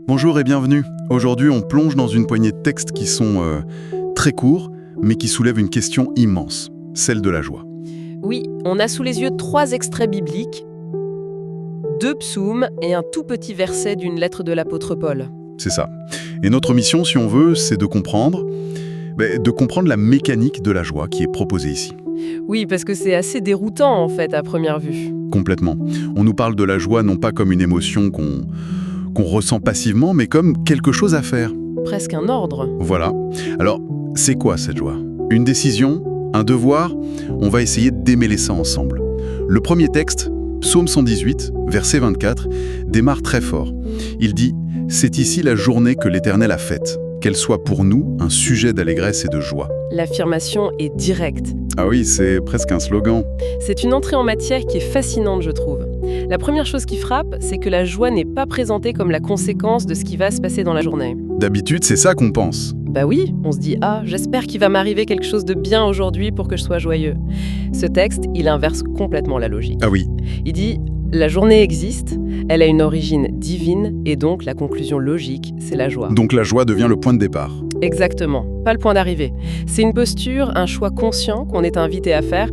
Bonjour et bienvenue. Aujourd'hui, on plonge dans une poignée de textes qui sont très courts, mais qui soulèvent une question immense, celle de la joie. Oui, on a sous les yeux 3 extraits bibliques, 2 psaumes et un tout petit verset d'une lettre de l'apôtre Paul. C'est ça. Et notre mission, si on veut, c'est de comprendre la mécanique de la joie qui est proposée ici. Oui, parce que c'est assez déroutant en fait à première vue. Complètement. On nous parle de la joie non pas comme une émotion qu'on ressent passivement, mais comme quelque chose à faire. Presque un ordre. Voilà. Alors, c'est quoi cette joie? Une décision? Un devoir? On va essayer de démêler ça ensemble. Le premier texte, Psaume 118, verset 24, démarre très fort. Il dit « C'est ici la journée que l'Éternel a faite, qu'elle soit pour nous un sujet d'allégresse et de joie. » L'affirmation est directe. Ah oui, c'est presque un slogan. C'est une entrée en matière qui est fascinante, je trouve. La première chose qui frappe, c'est que la joie n'est pas présentée comme la conséquence de ce qui va se passer dans la journée. D'habitude, c'est ça qu'on pense. Bah oui, on se dit « Ah, j'espère qu'il va m'arriver quelque chose de bien aujourd'hui pour que je sois joyeux. » Ce texte, il inverse complètement la logique. Ah oui. Il dit « La journée existe, elle a une origine divine et donc la conclusion logique, c'est la joie. » Donc la joie devient le point de départ. Exactement, pas le point d'arrivée. C'est une posture, un choix conscient qu'on est invité à faire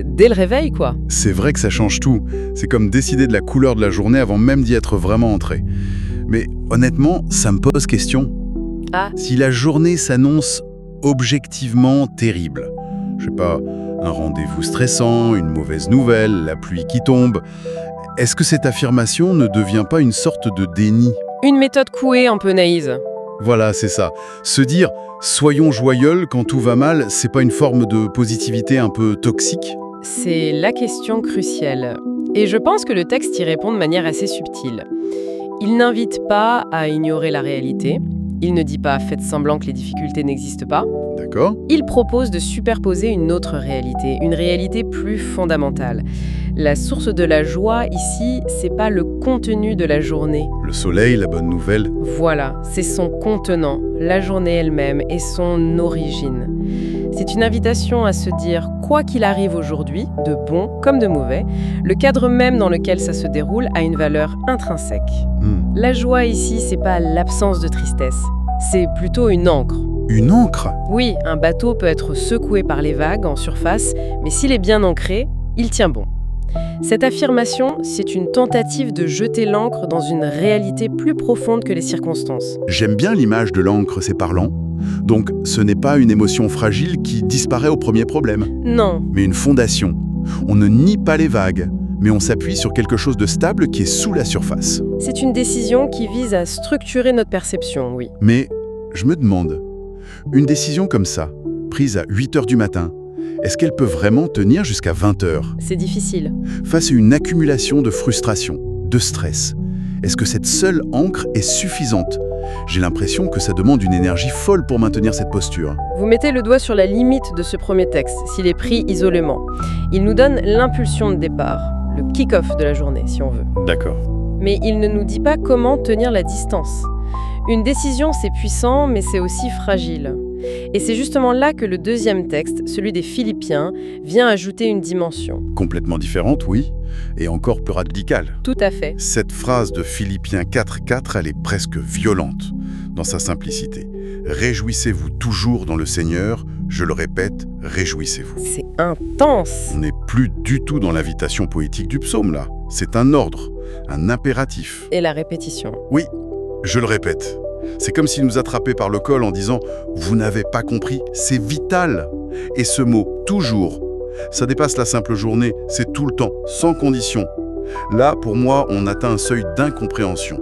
dès le réveil, quoi. C'est vrai que ça change tout. C'est comme décider de la couleur de la journée avant même d'y être vraiment entré. Mais honnêtement, ça me pose question. Ah, Si la journée s'annonce objectivement terrible, je sais pas, un rendez-vous stressant, une mauvaise nouvelle, la pluie qui tombe, est-ce que cette affirmation ne devient pas une sorte de déni? une méthode couée un peu naïve. Voilà, c'est ça. Se dire « soyons joyeux quand tout va mal », c'est pas une forme de positivité un peu toxique? C'est la question cruciale. Et je pense que le texte y répond de manière assez subtile. Il n'invite pas à ignorer la réalité. Il ne dit pas « faites semblant que les difficultés n'existent pas ». D'accord? Il propose de superposer une autre réalité, une réalité plus fondamentale. La source de la joie ici, c'est pas le contenu de la journée. Le soleil, la bonne nouvelle. Voilà, c'est son contenant, la journée elle-même et son origine. C'est une invitation à se dire, quoi qu'il arrive aujourd'hui, de bon comme de mauvais, le cadre même dans lequel ça se déroule a une valeur intrinsèque. La joie ici, c'est pas l'absence de tristesse, c'est plutôt une ancre. Une ancre? Oui, un bateau peut être secoué par les vagues en surface, mais s'il est bien ancré, il tient bon. Cette affirmation, c'est une tentative de jeter l'ancre dans une réalité plus profonde que les circonstances. J'aime bien l'image de l'encre, c'est parlant. Donc, ce n'est pas une émotion fragile qui disparaît au premier problème, Non, mais une fondation. On ne nie pas les vagues, mais on s'appuie sur quelque chose de stable qui est sous la surface. c'est une décision qui vise à structurer notre perception, oui. Mais je me demande, une décision comme ça, prise à 8 heures du matin, est-ce qu'elle peut vraiment tenir jusqu'à 20 heures? C'est difficile. Face à une accumulation de frustration, de stress, est-ce que cette seule ancre est suffisante? J'ai l'impression que ça demande une énergie folle pour maintenir cette posture. Vous mettez le doigt sur la limite de ce premier texte, s'il est pris isolément. Il nous donne l'impulsion de départ, le kick-off de la journée, si on veut. D'accord. Mais il ne nous dit pas comment tenir la distance. Une décision, c'est puissant, mais c'est aussi fragile. Et c'est justement là que le deuxième texte, celui des Philippiens, vient ajouter une dimension. Complètement différente, oui, et encore plus radicale. Tout à fait. Cette phrase de Philippiens 4.4, elle est presque violente dans sa simplicité. Réjouissez-vous toujours dans le Seigneur, je le répète, réjouissez-vous. C'est intense. On n'est plus du tout dans l'invitation poétique du psaume, là. C'est un ordre, un impératif. Et la répétition. Oui, je le répète. C'est comme s'il nous attrapait par le col en disant « Vous n'avez pas compris, c'est vital !» Et ce mot « toujours », ça dépasse la simple journée, c'est tout le temps, sans condition. Là, pour moi, on atteint un seuil d'incompréhension.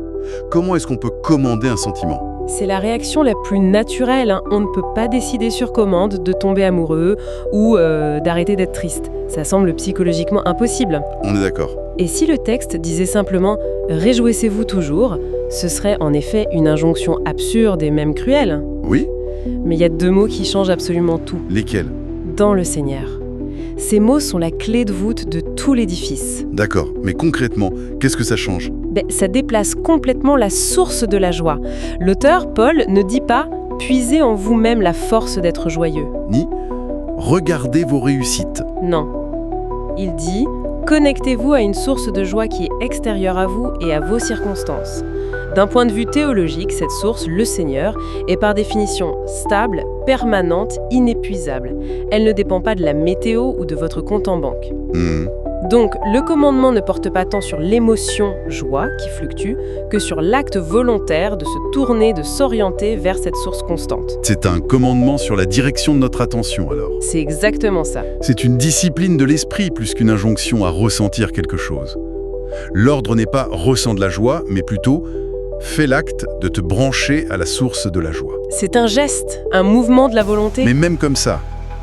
Comment est-ce qu'on peut commander un sentiment? C'est la réaction la plus naturelle, hein. On ne peut pas décider sur commande de tomber amoureux ou d'arrêter d'être triste. Ça semble psychologiquement impossible. On est d'accord. Et si le texte disait simplement « Réjouissez-vous toujours », ce serait en effet une injonction absurde et même cruelle. Oui? Mais il y a 2 mots qui changent absolument tout. Lesquels? Dans le Seigneur. Ces mots sont la clé de voûte de tout l'édifice. D'accord, mais concrètement, qu'est-ce que ça change? Ça déplace complètement la source de la joie. L'auteur, Paul, ne dit pas « Puisez en vous-même la force d'être joyeux ». Ni « Regardez vos réussites ». Non. Il dit « Connectez-vous à une source de joie qui est extérieure à vous et à vos circonstances. D'un point de vue théologique, cette source, le Seigneur, est par définition stable, permanente, inépuisable. Elle ne dépend pas de la météo ou de votre compte en banque. Donc, le commandement ne porte pas tant sur l'émotion, joie, qui fluctue, que sur l'acte volontaire de se tourner, de s'orienter vers cette source constante. C'est un commandement sur la direction de notre attention, alors. C'est exactement ça. C'est une discipline de l'esprit plus qu'une injonction à ressentir quelque chose. L'ordre n'est pas « ressens de la joie », mais plutôt « fais l'acte de te brancher à la source de la joie ». C'est un geste, un mouvement de la volonté. Mais même comme ça,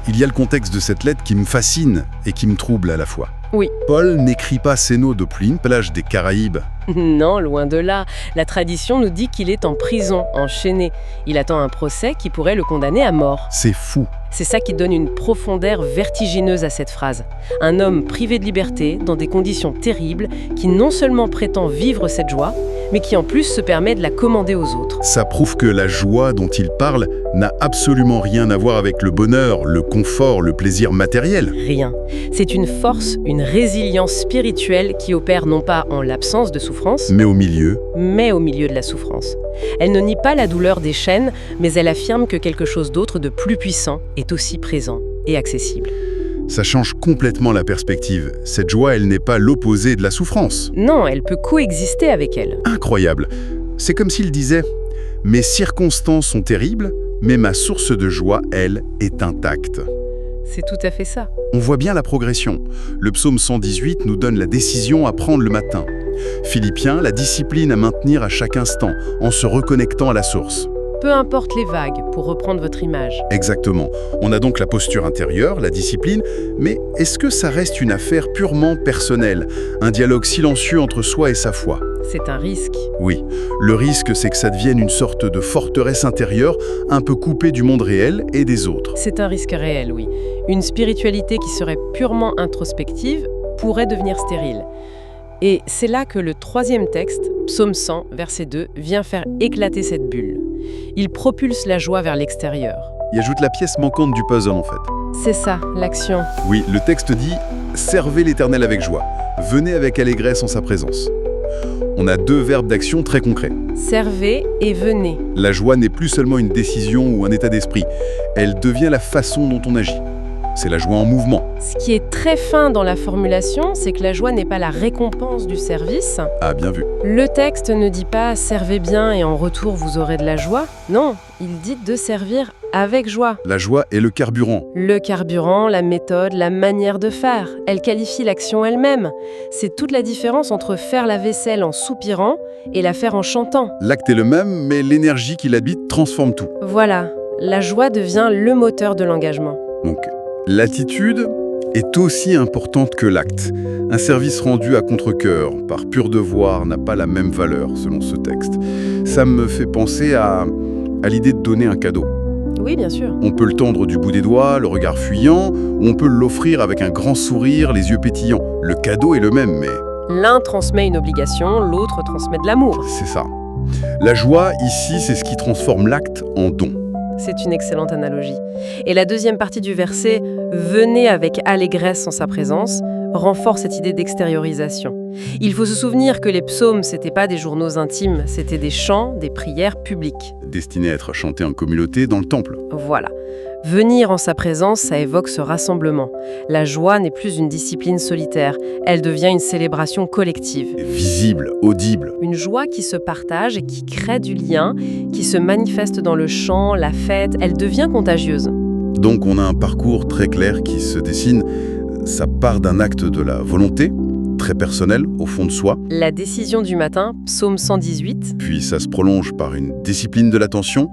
il y a le contexte de cette lettre qui me fascine et qui me trouble à la fois. Oui. Paul n'écrit pas Séno d'Opline, plage des Caraïbes. Non, loin de là. La tradition nous dit qu'il est en prison, enchaîné. Il attend un procès qui pourrait le condamner à mort. C'est fou. C'est ça qui donne une profondeur vertigineuse à cette phrase. Un homme privé de liberté, dans des conditions terribles, qui non seulement prétend vivre cette joie, mais qui en plus se permet de la commander aux autres. Ça prouve que la joie dont il parle n'a absolument rien à voir avec le bonheur, le confort, le plaisir matériel. Rien. C'est une force, une résilience spirituelle qui opère non pas en l'absence de souffrance, Mais au milieu, mais au milieu de la souffrance. Elle ne nie pas la douleur des chaînes, mais elle affirme que quelque chose d'autre de plus puissant est aussi présent et accessible. ça change complètement la perspective. Cette joie, elle n'est pas l'opposé de la souffrance. Non, elle peut coexister avec elle. Incroyable. C'est comme s'il disait « Mes circonstances sont terribles, mais ma source de joie, elle, est intacte. » C'est tout à fait ça. On voit bien la progression. Le psaume 118 nous donne la décision à prendre le matin. Philippiens, la discipline à maintenir à chaque instant, en se reconnectant à la source. Peu importe les vagues, pour reprendre votre image. Exactement. On a donc la posture intérieure, la discipline, mais est-ce que ça reste une affaire purement personnelle, un dialogue silencieux entre soi et sa foi? C'est un risque. Oui, le risque, c'est que ça devienne une sorte de forteresse intérieure, un peu coupée du monde réel et des autres. C'est un risque réel, oui. Une spiritualité qui serait purement introspective pourrait devenir stérile. Et c'est là que le troisième texte, Psaume 100, verset 2, vient faire éclater cette bulle. Il propulse la joie vers l'extérieur. Il ajoute la pièce manquante du puzzle, en fait. C'est ça, l'action. Oui, le texte dit « Servez l'Éternel avec joie, venez avec allégresse en sa présence ». On a deux verbes d'action très concrets. Servez et venez. La joie n'est plus seulement une décision ou un état d'esprit, elle devient la façon dont on agit. C'est la joie en mouvement. Ce qui est très fin dans la formulation, c'est que la joie n'est pas la récompense du service. Ah, bien vu. Le texte ne dit pas « servez bien et en retour vous aurez de la joie ». Non, il dit de servir avec joie. La joie est le carburant. Le carburant, la méthode, la manière de faire. Elle qualifie l'action elle-même. C'est toute la différence entre faire la vaisselle en soupirant et la faire en chantant. L'acte est le même, mais l'énergie qui l'habite transforme tout. Voilà, la joie devient le moteur de l'engagement. Donc, l'attitude est aussi importante que l'acte. Un service rendu à contre-cœur, par pur devoir, n'a pas la même valeur, selon ce texte. Ça me fait penser à l'idée de donner un cadeau. Oui, bien sûr. On peut le tendre du bout des doigts, le regard fuyant, ou on peut l'offrir avec un grand sourire, les yeux pétillants. Le cadeau est le même, mais L'un transmet une obligation, l'autre transmet de l'amour. c'est ça. La joie, ici, c'est ce qui transforme l'acte en don. C'est une excellente analogie. Et la deuxième partie du verset « Venez avec allégresse en sa présence » renforce cette idée d'extériorisation. Il faut se souvenir que les psaumes, c'était pas des journaux intimes, c'était des chants, des prières publiques. Destiné à être chanté en communauté dans le temple. Voilà. Venir en sa présence, ça évoque ce rassemblement. La joie n'est plus une discipline solitaire, elle devient une célébration collective. Visible, audible. Une joie qui se partage et qui crée du lien, qui se manifeste dans le chant, la fête, elle devient contagieuse. Donc on a un parcours très clair qui se dessine. Ça part d'un acte de la volonté, très personnel, au fond de soi. La décision du matin, psaume 118. Puis ça se prolonge par une discipline de l'attention,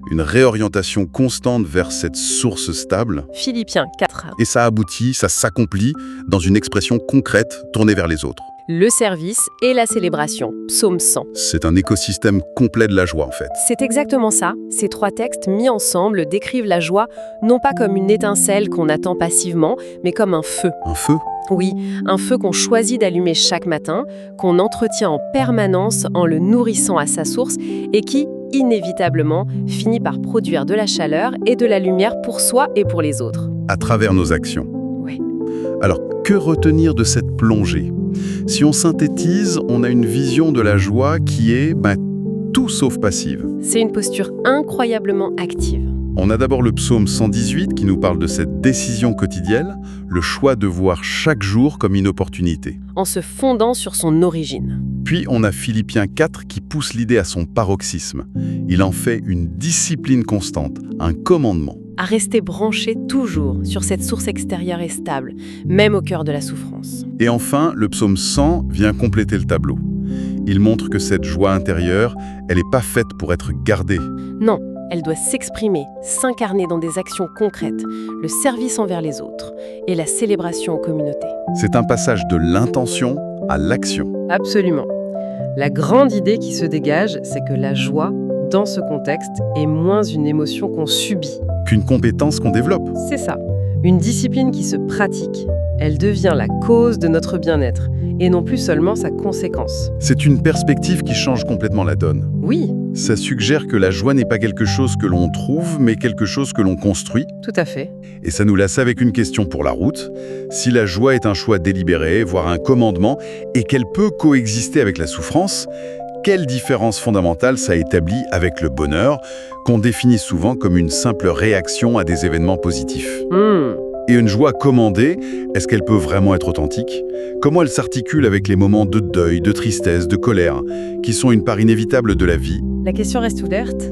une réorientation constante vers cette source stable. Philippiens 4. Et ça aboutit, ça s'accomplit dans une expression concrète tournée vers les autres. Le service et la célébration, psaume 100. C'est un écosystème complet de la joie en fait. C'est exactement ça. Ces trois textes mis ensemble décrivent la joie non pas comme une étincelle qu'on attend passivement, mais comme un feu. Un feu? Oui, un feu qu'on choisit d'allumer chaque matin, qu'on entretient en permanence en le nourrissant à sa source et qui, inévitablement, finit par produire de la chaleur et de la lumière pour soi et pour les autres. À travers nos actions. Oui. Alors, que retenir de cette plongée? Si on synthétise, on a une vision de la joie qui est tout sauf passive. C'est une posture incroyablement active. On a d'abord le psaume 118 qui nous parle de cette décision quotidienne, le choix de voir chaque jour comme une opportunité. En se fondant sur son origine. Puis on a Philippiens 4 qui pousse l'idée à son paroxysme. Il en fait une discipline constante, un commandement. À rester branché toujours sur cette source extérieure et stable, même au cœur de la souffrance. Et enfin, le psaume 100 vient compléter le tableau. Il montre que cette joie intérieure, elle n'est pas faite pour être gardée. Non, elle doit s'exprimer, s'incarner dans des actions concrètes, le service envers les autres et la célébration en communauté. C'est un passage de l'intention à l'action. Absolument. La grande idée qui se dégage, c'est que la joie, dans ce contexte, est moins une émotion qu'on subit. Qu'une compétence qu'on développe. C'est ça, une discipline qui se pratique. Elle devient la cause de notre bien-être, et non plus seulement sa conséquence. C'est une perspective qui change complètement la donne. Oui, Ça suggère que la joie n'est pas quelque chose que l'on trouve, mais quelque chose que l'on construit. tout à fait. Et ça nous laisse avec une question pour la route. Si la joie est un choix délibéré, voire un commandement, et qu'elle peut coexister avec la souffrance, quelle différence fondamentale ça établit avec le bonheur, qu'on définit souvent comme une simple réaction à des événements positifs? Et une joie commandée, est-ce qu'elle peut vraiment être authentique? Comment elle s'articule avec les moments de deuil, de tristesse, de colère, qui sont une part inévitable de la vie? La question reste ouverte,